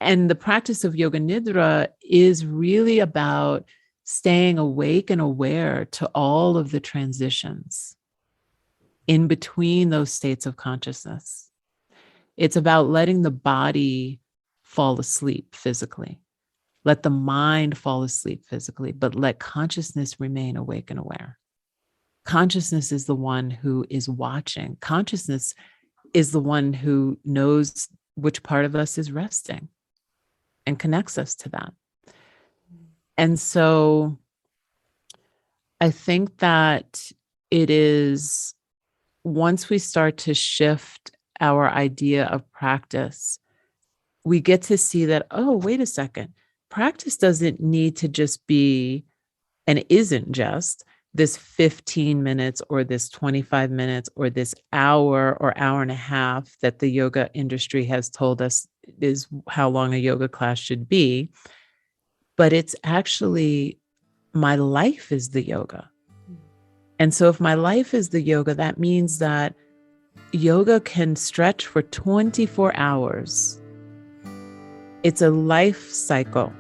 And the practice of Yoga Nidra is really about staying awake and aware to all of the transitions in between those states of consciousness. It's about letting the body fall asleep physically, let the mind fall asleep physically, but let consciousness remain awake and aware. Consciousness is the one who is watching. Consciousness is the one who knows which part of us is resting and connects us to that. And so I think that it is, once we start to shift our idea of practice, we get to see that, oh, wait a second, practice doesn't need to just be, and isn't just this 15 minutes or this 25 minutes or this hour or hour and a half that the yoga industry has told us is how long a yoga class should be. But it's actually, my life is the yoga. And so if my life is the yoga, that means that yoga can stretch for 24 hours. It's a life cycle.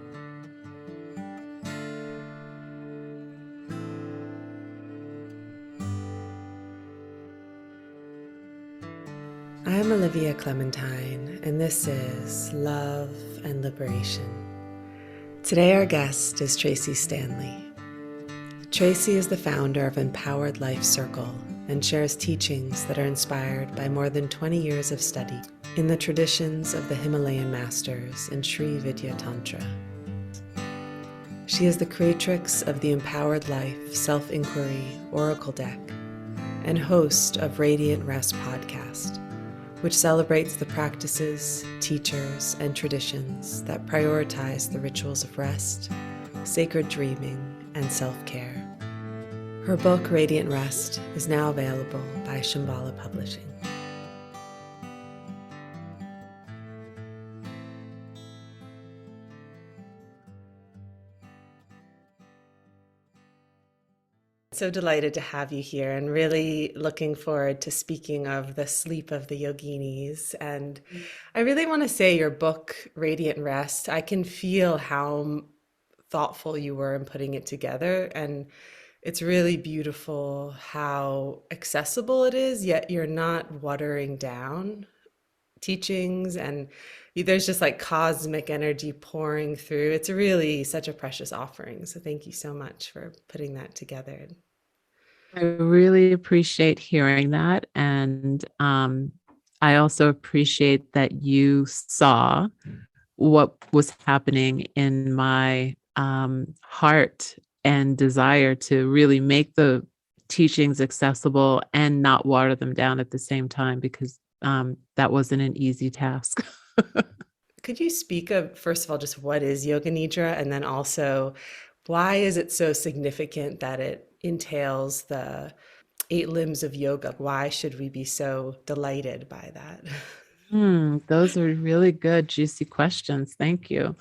I'm Olivia Clementine, and this is Love and Liberation. Today our guest is Tracy Stanley. Tracy is the founder of Empowered Life Circle and shares teachings that are inspired by more than 20 years of study in the traditions of the Himalayan masters and Sri Vidya Tantra. She is the creatrix of the Empowered Life Self-Inquiry Oracle Deck and host of Radiant Rest podcast, which celebrates the practices, teachers, and traditions that prioritize the rituals of rest, sacred dreaming, and self-care. Her book, Radiant Rest, is now available by Shambhala Publishing. So delighted to have you here and really looking forward to speaking of the sleep of the yoginis. And I really want to say your book, Radiant Rest, I can feel how thoughtful you were in putting it together. And it's really beautiful how accessible it is, yet you're not watering down teachings, and there's just like cosmic energy pouring through. It's really such a precious offering. So thank you so much for putting that together. I really appreciate hearing that. And I also appreciate that you saw what was happening in my heart and desire to really make the teachings accessible and not water them down at the same time, because that wasn't an easy task. Could you speak of, first of all, just what is Yoga Nidra, and then also why is it so significant that it entails the 8 limbs of yoga? Why should we be so delighted by that? Those are really good, juicy questions. Thank you.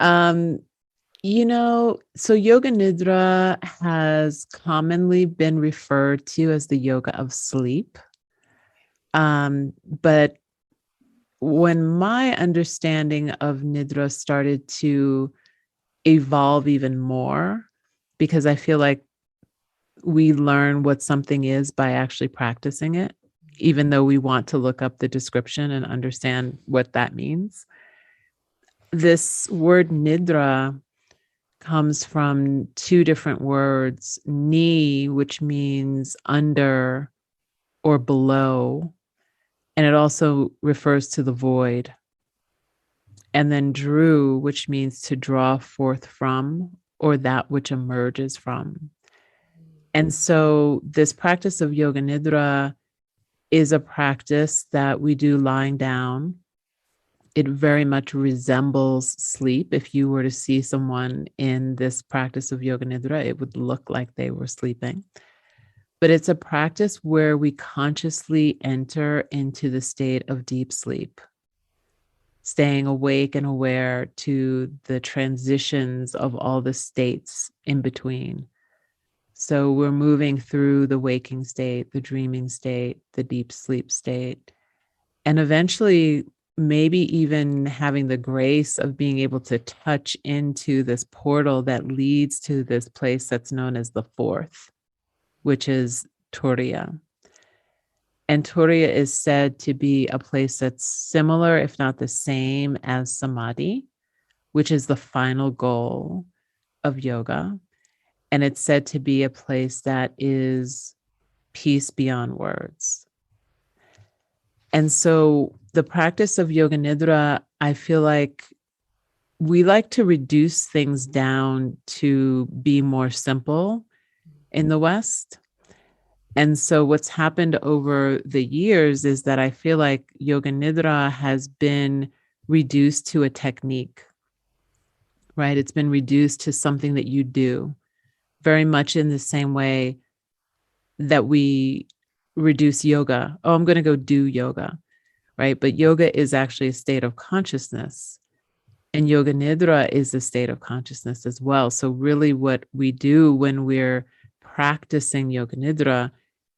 So Yoga Nidra has commonly been referred to as the yoga of sleep. But when my understanding of Nidra started to evolve even more, because I feel like we learn what something is by actually practicing it, even though we want to look up the description and understand what that means. This word Nidra comes from 2 different words, ni, which means under or below, and it also refers to the void. And then drew, which means to draw forth from, or that which emerges from. And so this practice of Yoga Nidra is a practice that we do lying down. It very much resembles sleep. If you were to see someone in this practice of Yoga Nidra, it would look like they were sleeping. But it's a practice where we consciously enter into the state of deep sleep, staying awake and aware to the transitions of all the states in between. So we're moving through the waking state, the dreaming state, the deep sleep state. And eventually maybe even having the grace of being able to touch into this portal that leads to this place that's known as the fourth, which is Turiya. And Turiya is said to be a place that's similar, if not the same, as Samadhi, which is the final goal of yoga. And it's said to be a place that is peace beyond words. And so the practice of Yoga Nidra, I feel like we like to reduce things down to be more simple in the West. And so what's happened over the years is that I feel like Yoga Nidra has been reduced to a technique, right? It's been reduced to something that you do, very much in the same way that we reduce yoga. Oh, I'm going to go do yoga, right? But yoga is actually a state of consciousness. And Yoga Nidra is a state of consciousness as well. So really what we do when we're practicing Yoga Nidra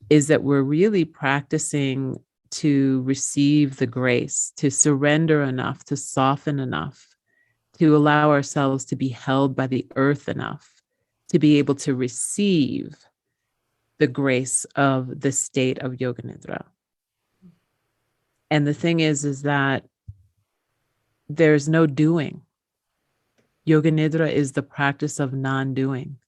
is that we're really practicing to receive the grace, to surrender enough, to soften enough, to allow ourselves to be held by the earth enough, to be able to receive the grace of the state of Yoga Nidra. And the thing is that there's no doing. Yoga Nidra is the practice of non-doing.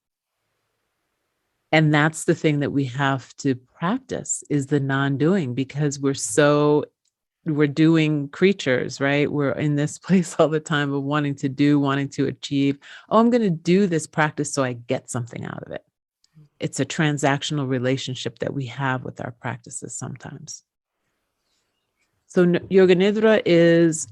And that's the thing that we have to practice, is the non-doing, because we're doing creatures, right? We're in this place all the time of wanting to do, wanting to achieve. Oh, I'm going to do this practice so I get something out of it. It's a transactional relationship that we have with our practices sometimes. So Yoga Nidra is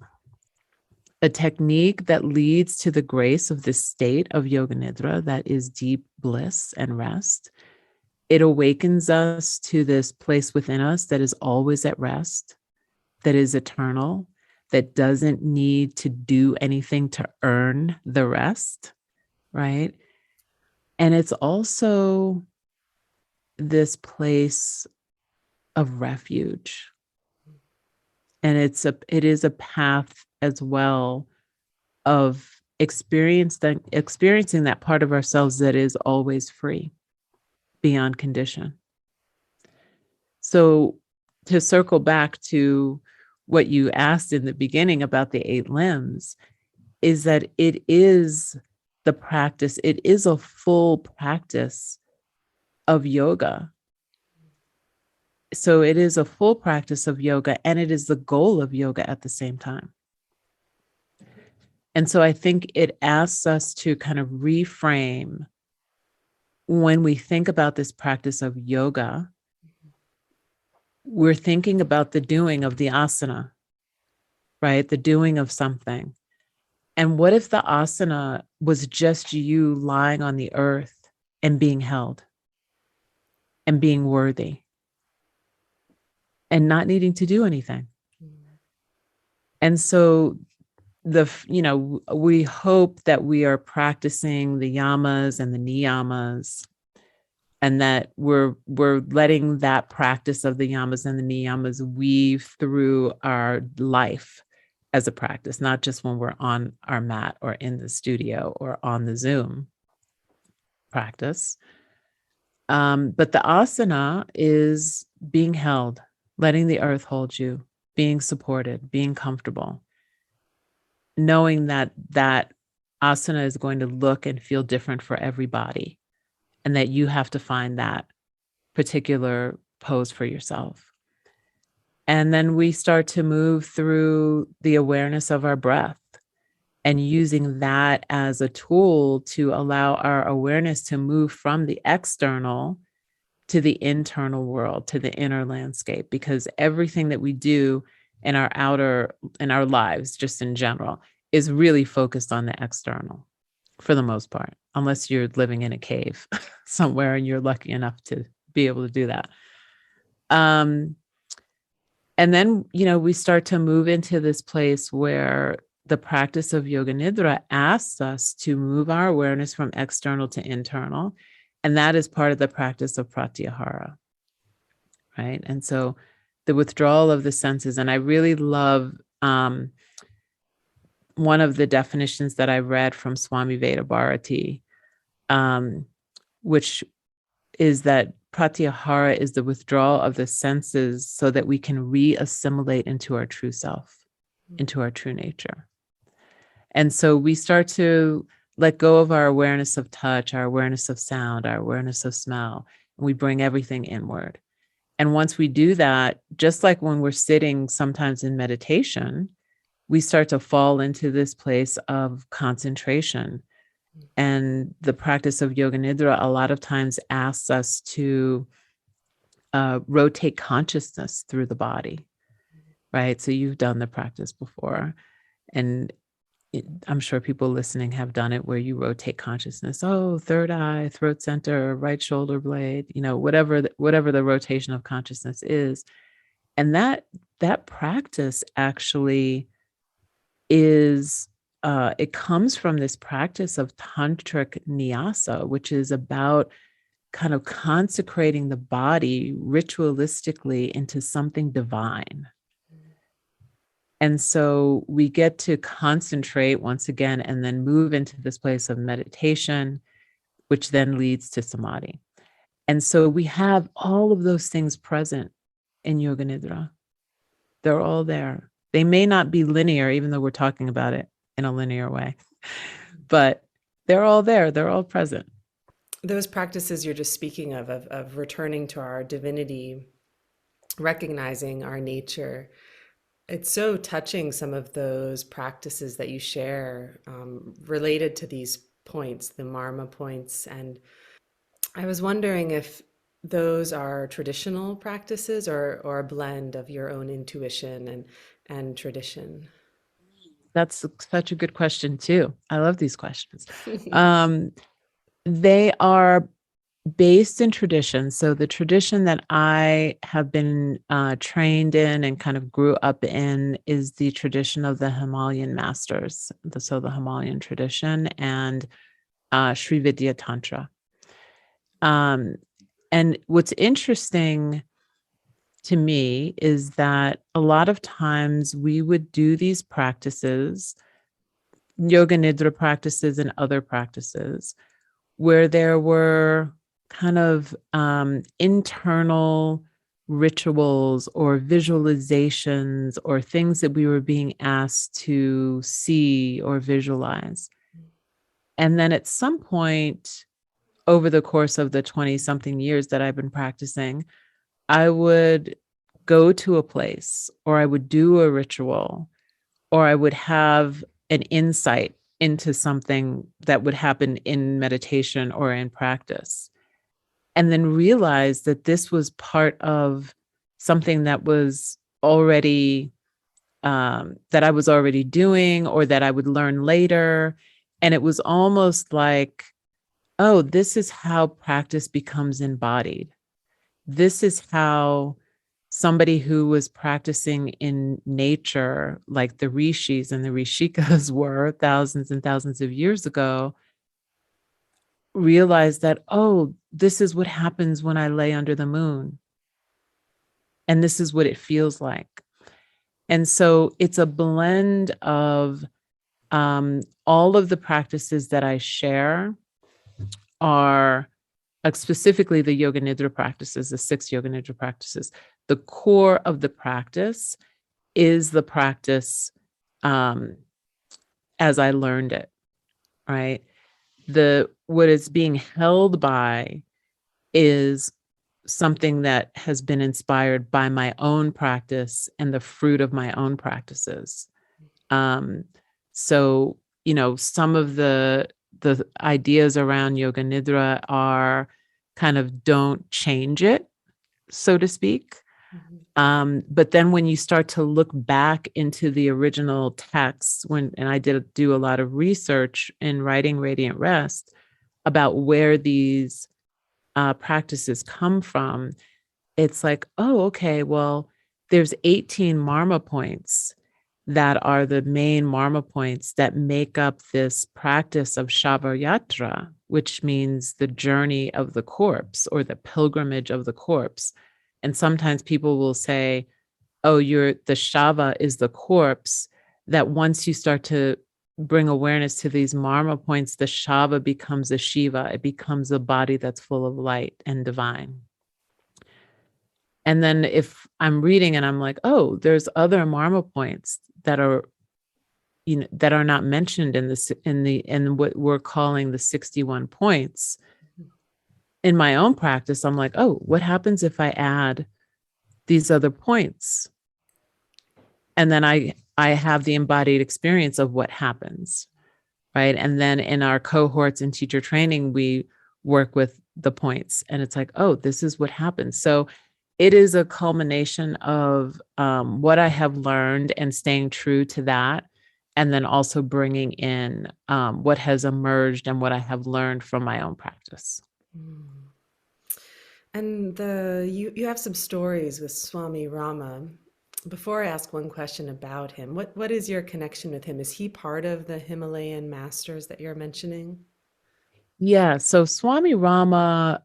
a technique that leads to the grace of this state of Yoga Nidra that is deep bliss and rest. It awakens us to this place within us that is always at rest, that is eternal, that doesn't need to do anything to earn the rest, right? And it's also this place of refuge. And it is a path as well of experiencing that part of ourselves that is always free, beyond condition. So to circle back to what you asked in the beginning about the 8 limbs, is that it is the practice, it is a full practice of yoga. So it is a full practice of yoga, and it is the goal of yoga at the same time. And so I think it asks us to kind of reframe when we think about this practice of yoga. We're thinking about the doing of the asana, right? The doing of something. And what if the asana was just you lying on the earth and being held and being worthy and not needing to do anything? And so we hope that we are practicing the yamas and the niyamas, and that we're letting that practice of the yamas and the niyamas weave through our life as a practice, not just when we're on our mat or in the studio or on the Zoom practice. But the asana is being held, letting the earth hold you, being supported, being comfortable, knowing that that asana is going to look and feel different for everybody, and that you have to find that particular pose for yourself. And then we start to move through the awareness of our breath and using that as a tool to allow our awareness to move from the external to the internal world, to the inner landscape, because everything that we do in our lives, just in general, is really focused on the external for the most part, unless you're living in a cave somewhere and you're lucky enough to be able to do that. And then, we start to move into this place where the practice of Yoga Nidra asks us to move our awareness from external to internal. And that is part of the practice of pratyahara, right? And so the withdrawal of the senses. And I really love one of the definitions that I read from Swami Bharati, which is that pratyahara is the withdrawal of the senses so that we can re-assimilate into our true self, into our true nature. And so we start to let go of our awareness of touch, our awareness of sound, our awareness of smell, and we bring everything inward. And once we do that, just like when we're sitting sometimes in meditation, we start to fall into this place of concentration. And the practice of Yoga Nidra a lot of times asks us to rotate consciousness through the body, right? So you've done the practice before, and I'm sure people listening have done it, where you rotate consciousness. Oh, third eye, throat center, right shoulder blade, whatever the rotation of consciousness is. And that practice actually is, it comes from this practice of tantric nyasa, which is about kind of consecrating the body ritualistically into something divine. And so we get to concentrate once again, and then move into this place of meditation, which then leads to samadhi. And so we have all of those things present in Yoga Nidra. They're all there. They may not be linear, even though we're talking about it in a linear way, but they're all there. They're all present. Those practices you're just speaking of returning to our divinity, recognizing our nature. It's so touching, some of those practices that you share related to these points, the Marma points. And I was wondering if those are traditional practices or a blend of your own intuition and tradition. That's such a good question too. I love these questions. They are based in tradition. So the tradition that I have been trained in and kind of grew up in is the tradition of the Himalayan masters. So the Himalayan tradition and Sri Vidya Tantra. And what's interesting to me is that a lot of times we would do these practices, Yoga Nidra practices and other practices, where there were kind of internal rituals or visualizations or things that we were being asked to see or visualize. And then at some point over the course of the 20-something years that I've been practicing, I would go to a place, or I would do a ritual, or I would have an insight into something that would happen in meditation or in practice, and then realize that this was part of something that was already, that I was already doing, or that I would learn later. And it was almost like, oh, this is how practice becomes embodied. This is how somebody who was practicing in nature, like the rishis and the rishikas were thousands and thousands of years ago, realized that, oh, this is what happens when I lay under the moon. And this is what it feels like. And so it's a blend of all of the practices that I share are specifically the Yoga Nidra practices, the 6 Yoga Nidra practices. The core of the practice is the practice as I learned it, right? What is being held by is something that has been inspired by my own practice and the fruit of my own practices. So, some of the ideas around Yoga Nidra are kind of don't change it, so to speak. But then when you start to look back into the original texts, and I did do a lot of research in writing Radiant Rest about where these practices come from, it's like, oh, okay, well, there's 18 Marma points that are the main Marma points that make up this practice of Shava Yatra, which means the journey of the corpse or the pilgrimage of the corpse. And sometimes people will say, oh, the shava is the corpse, that once you start to bring awareness to these marma points, the shava becomes a shiva. It becomes a body that's full of light and divine. And then if I'm reading and I'm like, oh, there's other marma points that are, that are not mentioned in this, in what we're calling the 61 points. In my own practice, I'm like, oh, what happens if I add these other points? And then I have the embodied experience of what happens, right? And then in our cohorts and teacher training, we work with the points, and it's like, oh, this is what happens. So it is a culmination of what I have learned and staying true to that, and then also bringing in what has emerged and what I have learned from my own practice. And you have some stories with Swami Rama. Before I ask one question about him, what is your connection with him? Is he part of the Himalayan masters that you're mentioning? Yeah, so Swami Rama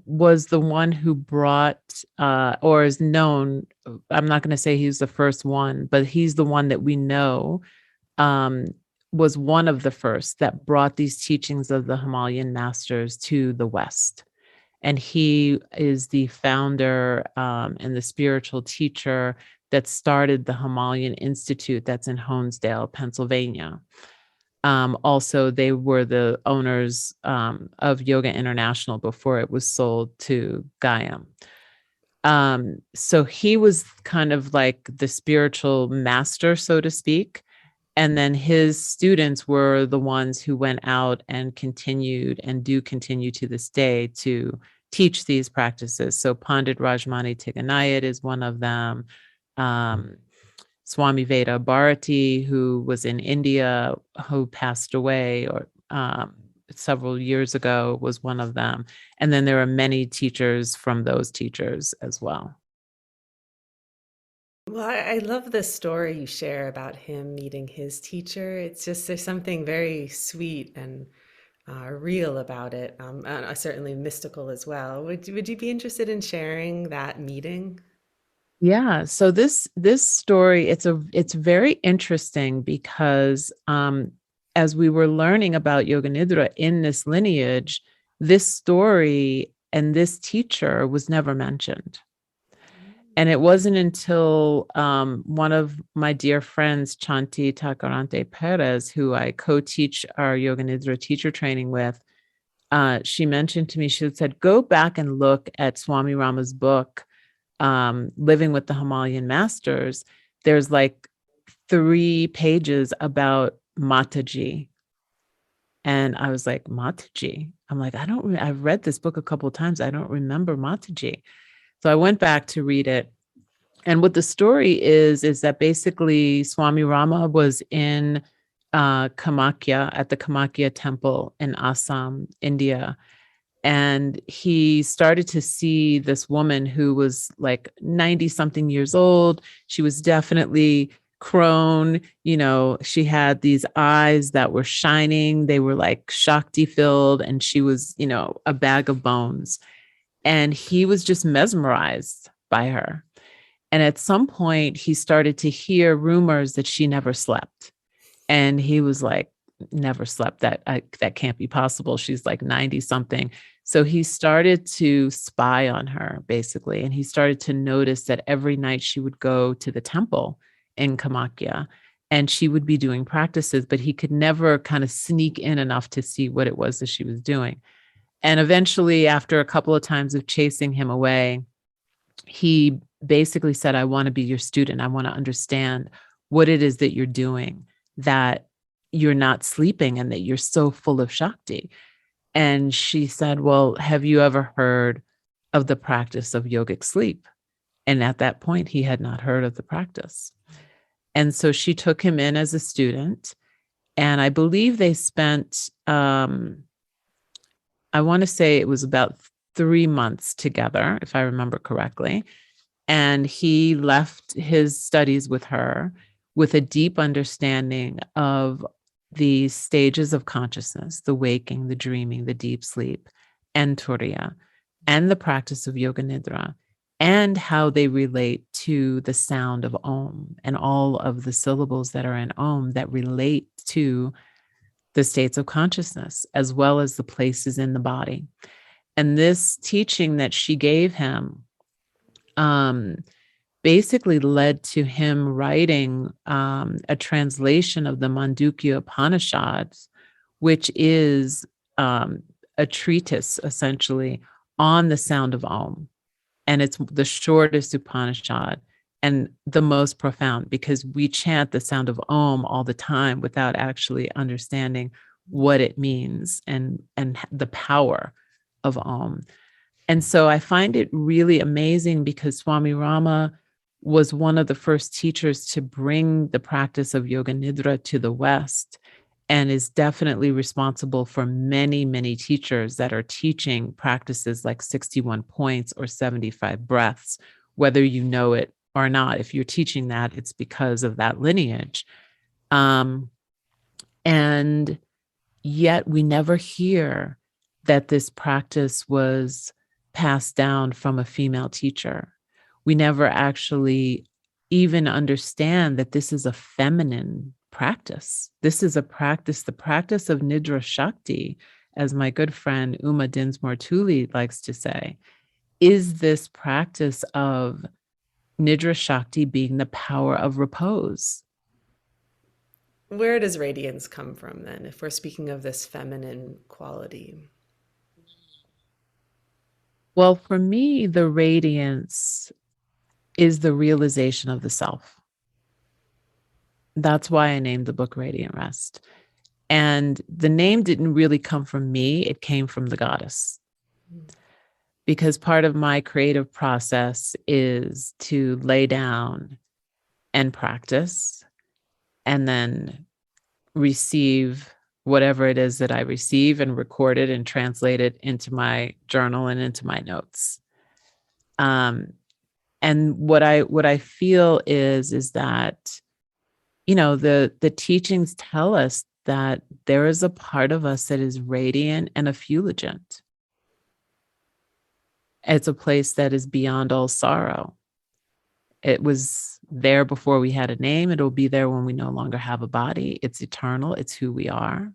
was the one who brought, or is known, I'm not going to say he's the first one, but he's the one that we know um, was one of the first that brought these teachings of the Himalayan masters to the West. And he is the founder and the spiritual teacher that started the Himalayan Institute that's in Honesdale, Pennsylvania. Also, they were the owners of Yoga International before it was sold to Gayam. So he was kind of like the spiritual master, so to speak. And then his students were the ones who went out and continued and do continue to this day to teach these practices. So Pandit Rajmani Tiganayat is one of them. Swami Veda Bharati, who was in India, who passed away or several years ago, was one of them. And then there are many teachers from those teachers as well. Well, I love the story you share about him meeting his teacher. It's just there's something very sweet and real about it, and certainly mystical as well. Would you be interested in sharing that meeting? Yeah. So this story, it's very interesting because as we were learning about Yoga Nidra in this lineage, this story and this teacher was never mentioned. And it wasn't until one of my dear friends, Chanti Tacarante Perez, who I co-teach our Yoga Nidra teacher training with, she mentioned to me, she said, go back and look at Swami Rama's book, Living with the Himalayan Masters. There's like 3 pages about Mataji. And I was like, Mataji? I'm like, I've read this book a couple of times. I don't remember Mataji. So I went back to read it. And what the story is that basically Swami Rama was in Kamakya, at the Kamakya temple in Assam, India. And he started to see this woman who was like 90 something years old. She was definitely crone. She had these eyes that were shining. They were like Shakti filled. And she was, a bag of bones. And he was just mesmerized by her. And at some point, he started to hear rumors that she never slept. And he was like, never slept. That can't be possible. She's like 90 something. So he started to spy on her, basically. And he started to notice that every night she would go to the temple in Kamakya and she would be doing practices, but he could never kind of sneak in enough to see what it was that she was doing. And eventually, after a couple of times of chasing him away, he basically said, I want to be your student. I want to understand what it is that you're doing, that you're not sleeping and that you're so full of Shakti. And she said, well, have you ever heard of the practice of yogic sleep? And at that point, he had not heard of the practice. And so she took him in as a student. And I believe they spent, I want to say it was about 3 months together, if I remember correctly. And he left his studies with her with a deep understanding of the stages of consciousness, the waking, the dreaming, the deep sleep, and Turiya, and the practice of Yoga Nidra. and how they relate to the sound of Om and all of the syllables that are in Om that relate to the states of consciousness, as well as the places in the body. And this teaching that she gave him basically led to him writing a translation of the Mandukya Upanishads, which is a treatise essentially on the sound of Om. And it's the shortest Upanishad and the most profound, because we chant the sound of Om all the time without actually understanding what it means and the power of Om. And so I find it really amazing because Swami Rama was one of the first teachers to bring the practice of Yoga Nidra to the West, and is definitely responsible for many, many teachers that are teaching practices like 61 points or 75 breaths, whether you know it or not. If you're teaching that, it's because of that lineage. And yet we never hear that this practice was passed down from a female teacher. We never actually even understand that this is a feminine practice. This is a practice, the practice of Nidra Shakti, as my good friend Uma Dinsmore Tooley likes to say, is this practice of Nidra Shakti being the power of repose. Where does radiance come from then, if we're speaking of this feminine quality? Well, for me, the radiance is the realization of the self. That's why I named the book Radiant Rest. And the name didn't really come from me, it came from the goddess. Because part of my creative process is to lay down and practice and then receive whatever it is that I receive and record it and translate it into my journal and into my notes. And what I feel is that, you know, the teachings tell us that there is a part of us that is radiant and effulgent. It's a place that is beyond all sorrow. It was there before we had a name. It'll be there when we no longer have a body. It's eternal. It's who we are.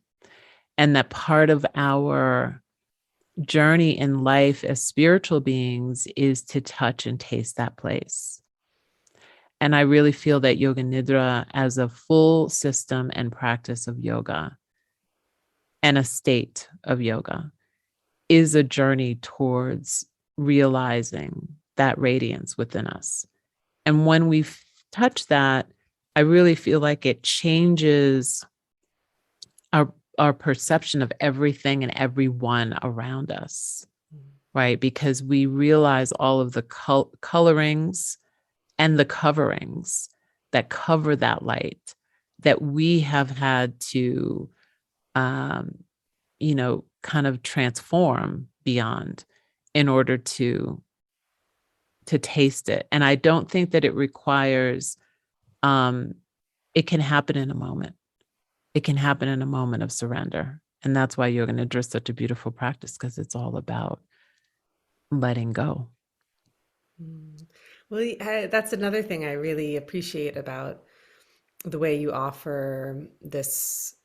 And that part of our journey in life as spiritual beings is to touch and taste that place. And I really feel that Yoga Nidra, as a full system and practice of yoga and a state of yoga, is a journey towards realizing that radiance within us. And when we touch that, I really feel like it changes our perception of everything and everyone around us, right? Because we realize all of the colorings and the coverings that cover that light that we have had to, kind of transform beyond in order to taste it. And I don't think that it requires, it can happen in a moment. It can happen in a moment of surrender. And that's why Yoga Nidra is such a beautiful practice, because it's all about letting go. Well, that's another thing I really appreciate about the way you offer this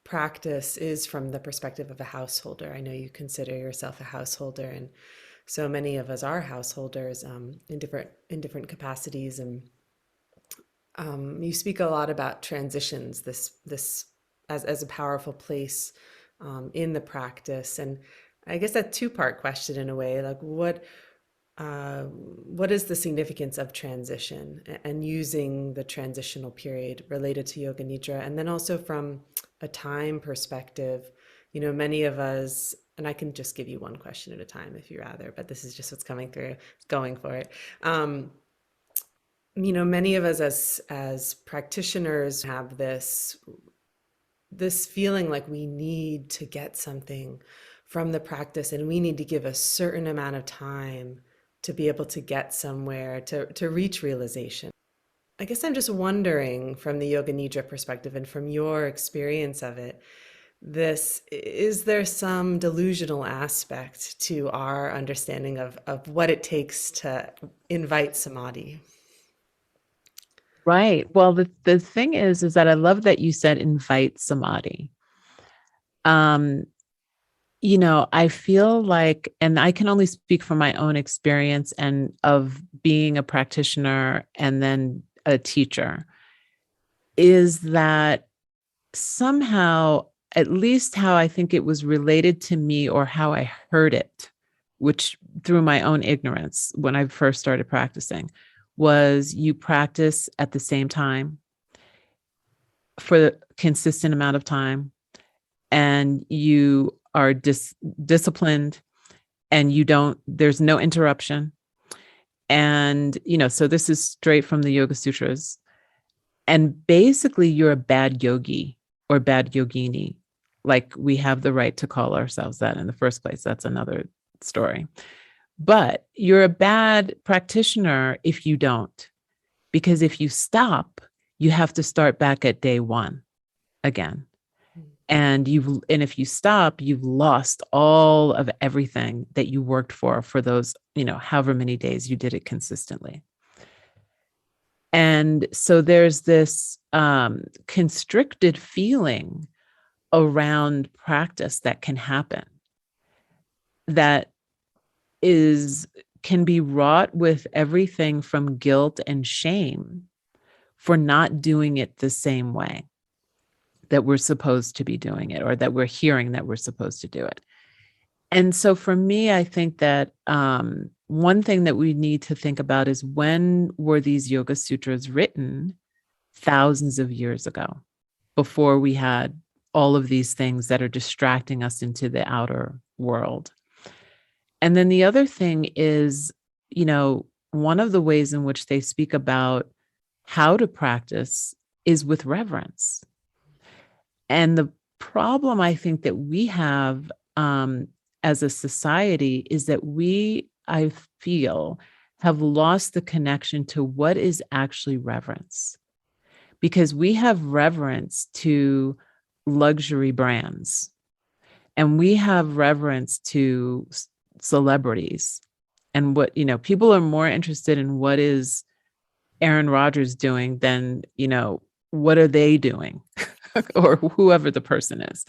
practice is from the perspective of a householder. I know you consider yourself a householder, and so many of us are householders in different capacities. And you speak a lot about transitions. This as a powerful place in the practice. And I guess a two-part question in a way, like what is the significance of transition and using the transitional period related to Yoga Nidra? And then also from a time perspective, many of us, and I can just give you one question at a time if you rather, but this is just what's coming through, going for it. Many of us as practitioners have this feeling like we need to get something from the practice, and we need to give a certain amount of time to be able to get somewhere, to reach realization. I guess I'm just wondering, from the Yoga Nidra perspective and from your experience of it, this, is there some delusional aspect to our understanding of what it takes to invite samadhi? Right. Well, the thing is that I love that you said invite samadhi. Um, I feel like, and I can only speak from my own experience and of being a practitioner and then a teacher, is that somehow, at least how I think it was related to me or how I heard it, which through my own ignorance when I first started practicing, was you practice at the same time for the consistent amount of time, and you are disciplined, and there's no interruption. And, so this is straight from the Yoga Sutras. And basically, you're a bad yogi or bad yogini. Like, we have the right to call ourselves that in the first place. That's another story. But you're a bad practitioner if you don't, because if you stop, you have to start back at day one again. And if you stop, you've lost all of everything that you worked for those, however many days you did it consistently. And so there's this constricted feeling around practice that can happen, that can be wrought with everything from guilt and shame for not doing it the same way that we're supposed to be doing it, or that we're hearing that we're supposed to do it. And so for me, I think that one thing that we need to think about is, when were these Yoga Sutras written? Thousands of years ago, before we had all of these things that are distracting us into the outer world. And then the other thing is, one of the ways in which they speak about how to practice is with reverence. And the problem I think that we have as a society is that I feel, have lost the connection to what is actually reverence. Because we have reverence to luxury brands, and we have reverence to celebrities. And what, people are more interested in what is Aaron Rodgers doing than, what are they doing or whoever the person is.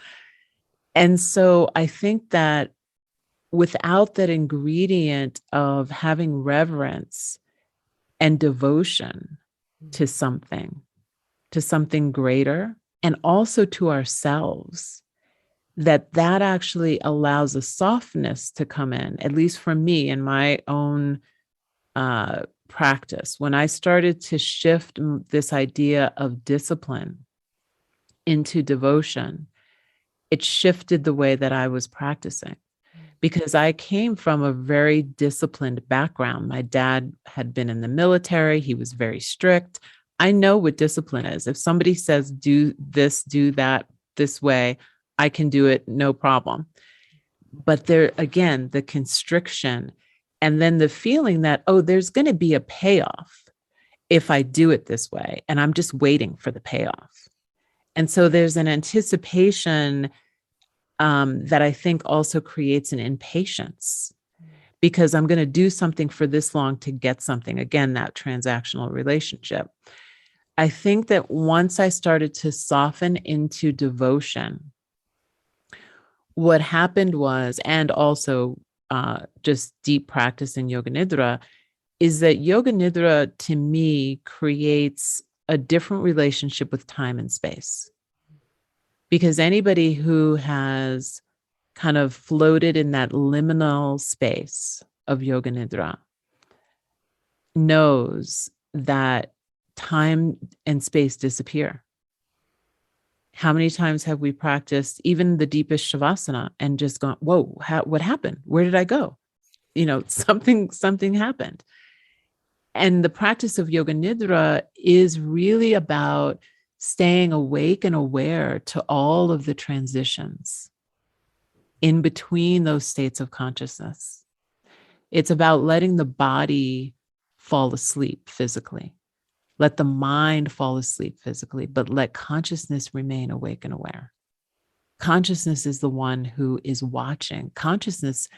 And so I think that without that ingredient of having reverence and devotion to something greater, and also to ourselves, that actually allows a softness to come in, at least for me in my own practice. When I started to shift this idea of discipline into devotion, it shifted the way that I was practicing, because I came from a very disciplined background. My dad had been in the military. He was very strict. I know what discipline is. If somebody says, do this, do that this way, I can do it, no problem. But there, again, the constriction, and then the feeling that, oh, there's going to be a payoff if I do it this way, and I'm just waiting for the payoff. And so there's an anticipation that I think also creates an impatience, because I'm going to do something for this long to get something. Again, that transactional relationship. I think that once I started to soften into devotion, what happened was, and also just deep practice in Yoga Nidra, is that Yoga Nidra to me creates a different relationship with time and space. Because anybody who has kind of floated in that liminal space of Yoga Nidra knows that time and space disappear. How many times have we practiced even the deepest Shavasana and just gone, whoa, what happened? Where did I go? Something happened. And the practice of Yoga Nidra is really about staying awake and aware to all of the transitions in between those states of consciousness. It's about letting the body fall asleep physically. Let the mind fall asleep physically, but let consciousness remain awake and aware. consciousness is the one who is watching. Consciousness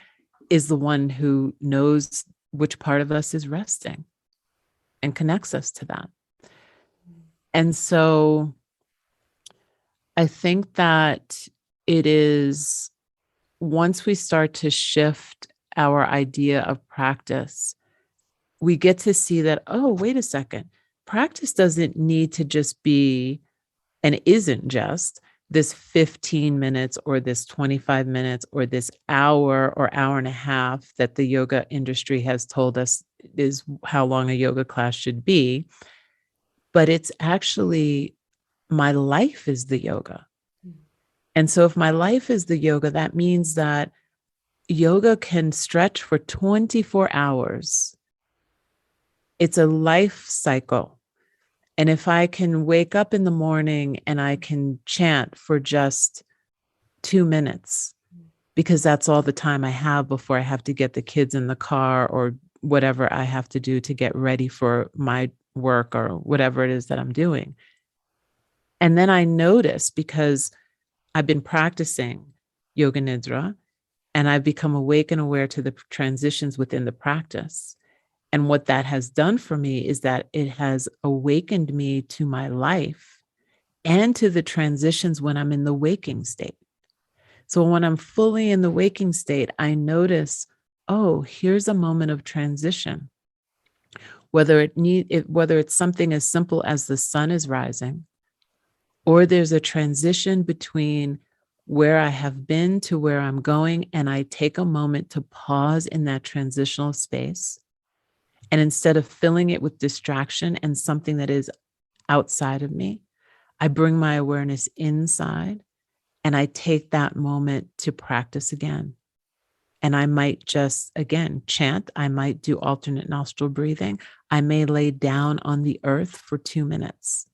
is the one who knows which part of us is resting and connects us to that. And so I think that it is, once we start to shift our idea of practice, we get to see that, oh, wait a second, practice doesn't need to just be, and isn't just this 15 minutes or this 25 minutes or this hour or hour and a half that the yoga industry has told us is how long a yoga class should be. But it's actually, my life is the yoga. And so if my life is the yoga, that means that yoga can stretch for 24 hours. It's a life cycle. And if I can wake up in the morning and I can chant for just 2 minutes, because that's all the time I have before I have to get the kids in the car or whatever I have to do to get ready for my work or whatever it is that I'm doing. And then I notice, because I've been practicing Yoga Nidra and I've become awake and aware to the transitions within the practice. And what that has done for me is that it has awakened me to my life and to the transitions when I'm in the waking state. So when I'm fully in the waking state, I notice, oh, here's a moment of transition. Whether it's something as simple as the sun is rising, or there's a transition between where I have been to where I'm going, and I take a moment to pause in that transitional space. And instead of filling it with distraction and something that is outside of me, I bring my awareness inside and I take that moment to practice again. And I might just, again, chant. I might do alternate nostril breathing. I may lay down on the earth for 2 minutes.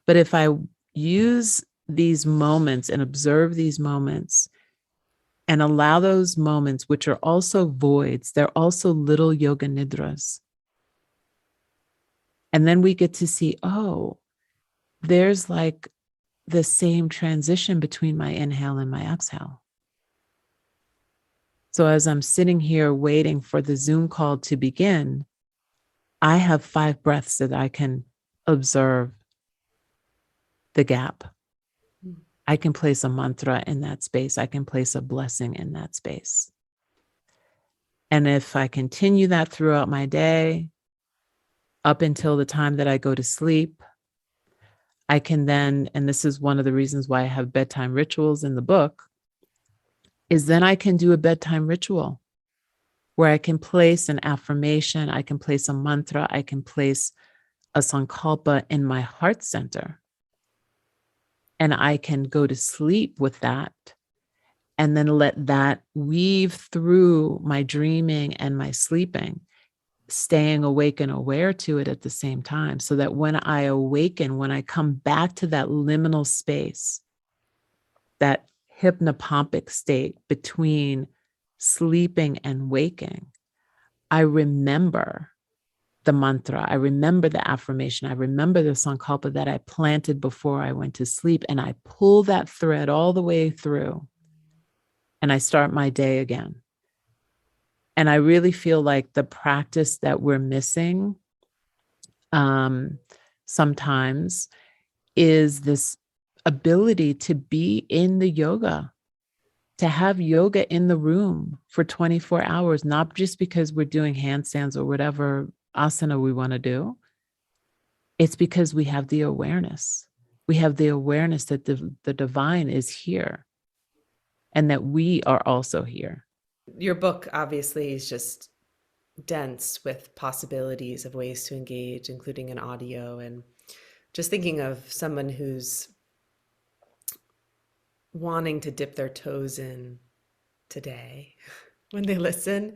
But if I use these moments and observe these moments and allow those moments, which are also voids, they're also little yoga nidras. And then we get to see, oh, there's like the same transition between my inhale and my exhale. So as I'm sitting here waiting for the Zoom call to begin, I have 5 breaths that I can observe the gap. I can place a mantra in that space. I can place a blessing in that space. And if I continue that throughout my day, up until the time that I go to sleep, I can then, and this is one of the reasons why I have bedtime rituals in the book, is then I can do a bedtime ritual where I can place an affirmation, I can place a mantra, I can place a sankalpa in my heart center. And I can go to sleep with that and then let that weave through my dreaming and my sleeping, staying awake and aware to it at the same time, so that when I awaken, when I come back to that liminal space, that hypnopompic state between sleeping and waking, I remember the mantra, I remember the affirmation, I remember the sankalpa that I planted before I went to sleep, and I pull that thread all the way through and I start my day again. And I really feel like the practice that we're missing sometimes is this ability to be in the yoga, to have yoga in the room for 24 hours, not just because we're doing handstands or whatever asana we want to do. It's because we have the awareness. We have the awareness that the divine is here and that we are also here. Your book obviously is just dense with possibilities of ways to engage, including an audio. And just thinking of someone who's wanting to dip their toes in today when they listen,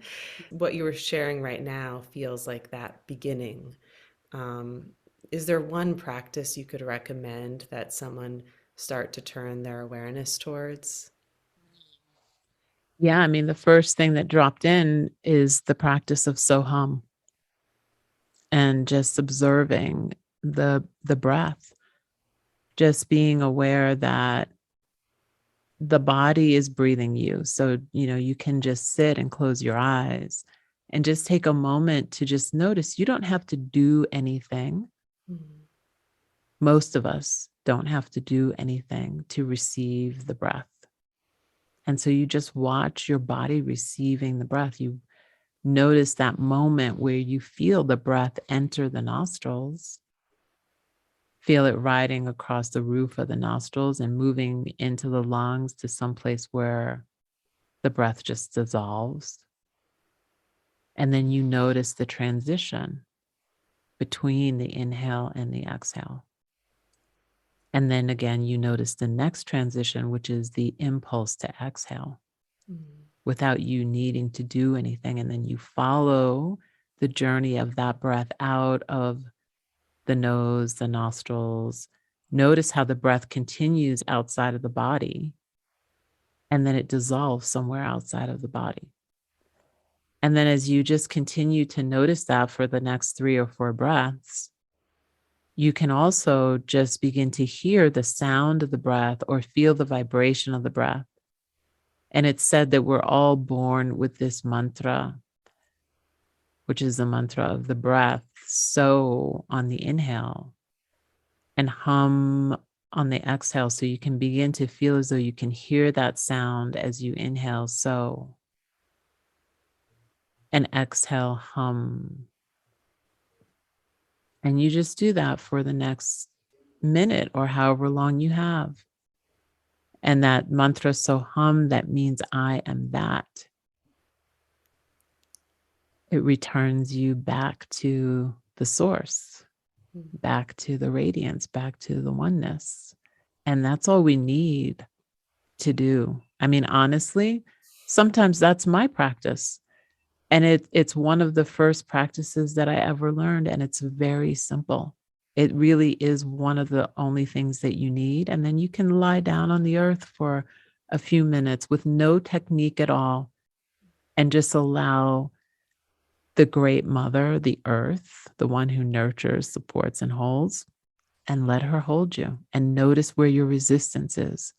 what you were sharing right now feels like that beginning. Is there one practice you could recommend that someone start to turn their awareness towards? Yeah, I mean, the first thing that dropped in is the practice of Soham and just observing the breath, just being aware that the body is breathing you. So, you can just sit and close your eyes and just take a moment to just notice you don't have to do anything. Mm. Most of us don't have to do anything to receive the breath. And so you just watch your body receiving the breath. You notice that moment where you feel the breath enter the nostrils. Feel it riding across the roof of the nostrils and moving into the lungs to some place where the breath just dissolves. And then you notice the transition between the inhale and the exhale. And then again, you notice the next transition, which is the impulse to exhale without you needing to do anything. And then you follow the journey of that breath out of the nose, the nostrils. Notice how the breath continues outside of the body, and then it dissolves somewhere outside of the body. And then as you just continue to notice that for the next 3 or 4 breaths, you can also just begin to hear the sound of the breath or feel the vibration of the breath. And it's said that we're all born with this mantra, which is the mantra of the breath. So on the inhale, and hum on the exhale. So you can begin to feel as though you can hear that sound as you inhale. So, and exhale, hum. And you just do that for the next minute or however long you have. And that mantra, so hum, that means I am that. It returns you back to the source, back to the radiance, back to the oneness. And that's all we need to do. I mean, honestly, sometimes that's my practice. And it's one of the first practices that I ever learned. And it's very simple. It really is one of the only things that you need. And then you can lie down on the earth for a few minutes with no technique at all and just allow the great mother, the earth, the one who nurtures, supports, and holds, and let her hold you and notice where your resistance is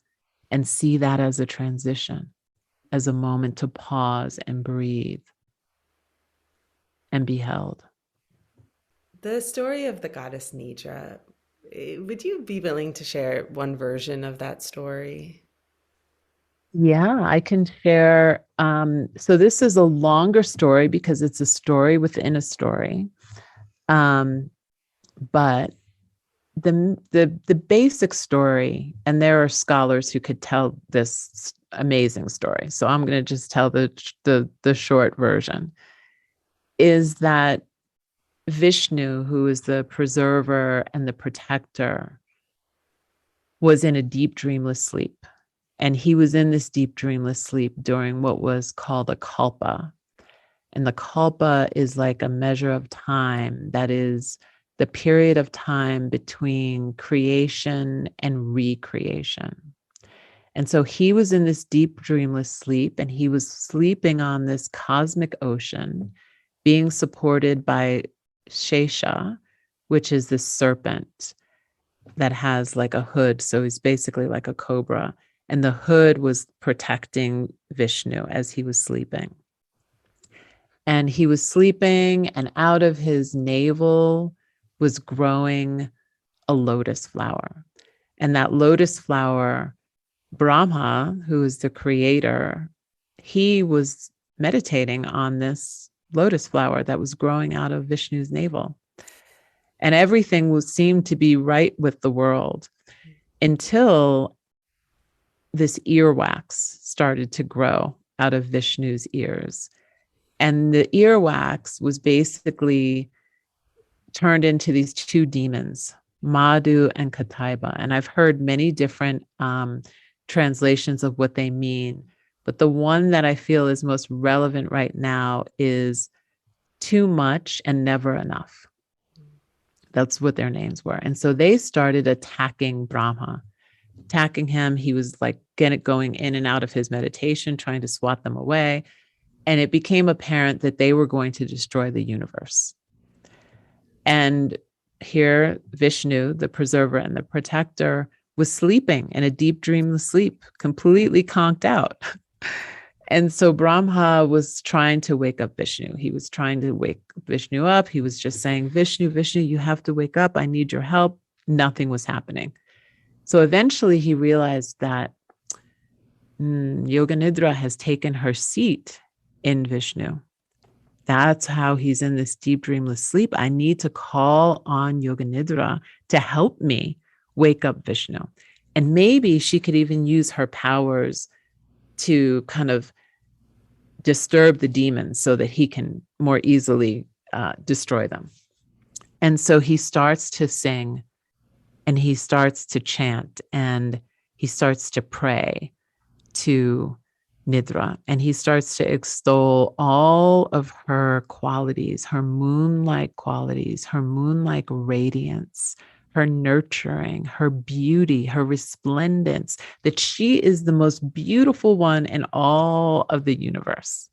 and see that as a transition, as a moment to pause and breathe and be held. The story of the goddess Nidra, would you be willing to share one version of that story? Yeah, I can share. So this is a longer story because it's a story within a story. But the basic story, and there are scholars who could tell this amazing story. So I'm going to just tell the short version, is that Vishnu, who is the preserver and the protector, was in a deep dreamless sleep. And he was in this deep dreamless sleep during what was called a kalpa. And the kalpa is like a measure of time that is the period of time between creation and recreation. And so he was in this deep dreamless sleep, and he was sleeping on this cosmic ocean, being supported by Shesha, which is this serpent that has like a hood. So he's basically like a cobra. And the hood was protecting Vishnu as he was sleeping. And he was sleeping, and out of his navel was growing a lotus flower. And that lotus flower, Brahma, who is the creator, he was meditating on this lotus flower that was growing out of Vishnu's navel. And everything seemed to be right with the world until this earwax started to grow out of Vishnu's ears. And the earwax was basically turned into these 2 demons, Madhu and Kataiba. And I've heard many different translations of what they mean. But the one that I feel is most relevant right now is too much and never enough. That's what their names were. And so they started attacking Brahma, attacking him. He was like going in and out of his meditation, trying to swat them away. And it became apparent that they were going to destroy the universe. And here, Vishnu, the preserver and the protector, was sleeping in a deep dreamless sleep, completely conked out. And so Brahma was trying to wake up Vishnu. He was trying to wake Vishnu up. He was just saying, Vishnu, Vishnu, you have to wake up. I need your help. Nothing was happening. So eventually he realized that Yoga Nidra has taken her seat in Vishnu. That's how he's in this deep dreamless sleep. I need to call on Yoga Nidra to help me wake up Vishnu. And maybe she could even use her powers to kind of disturb the demons so that he can more easily destroy them. And so he starts to sing and he starts to chant and he starts to pray to Nidra, and he starts to extol all of her qualities, her moon-like qualities, her moon-like radiance, her nurturing, her beauty, her resplendence, that she is the most beautiful one in all of the universe.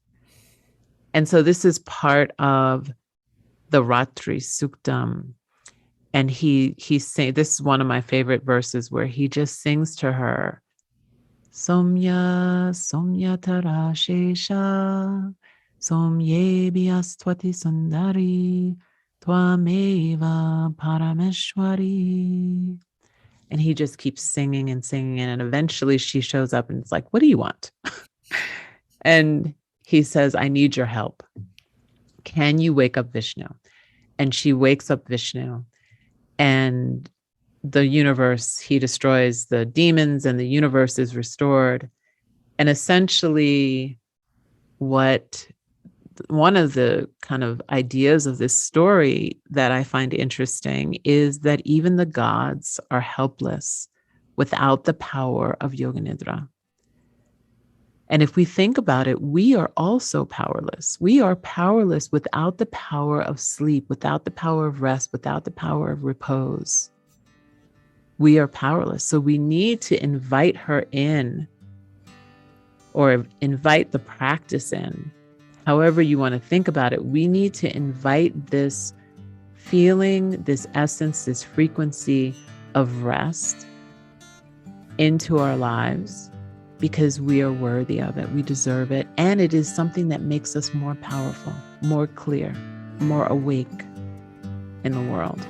And so this is part of the Ratri Suktam. And he's saying, this is one of my favorite verses where he just sings to her, Somya Somya Tarashesha Somye Biastvati Sundari Twameva Parameshwari. And he just keeps singing and singing. And eventually she shows up and it's like, what do you want? And he says, I need your help. Can you wake up Vishnu? And she wakes up Vishnu. And the universe, he destroys the demons and the universe is restored. And essentially one of the kind of ideas of this story that I find interesting is that even the gods are helpless without the power of Yoga Nidra. And if we think about it, we are also powerless. We are powerless without the power of sleep, without the power of rest, without the power of repose. We are powerless. So we need to invite her in, or invite the practice in. However you want to think about it, we need to invite this feeling, this essence, this frequency of rest into our lives because we are worthy of it. We deserve it. And it is something that makes us more powerful, more clear, more awake in the world.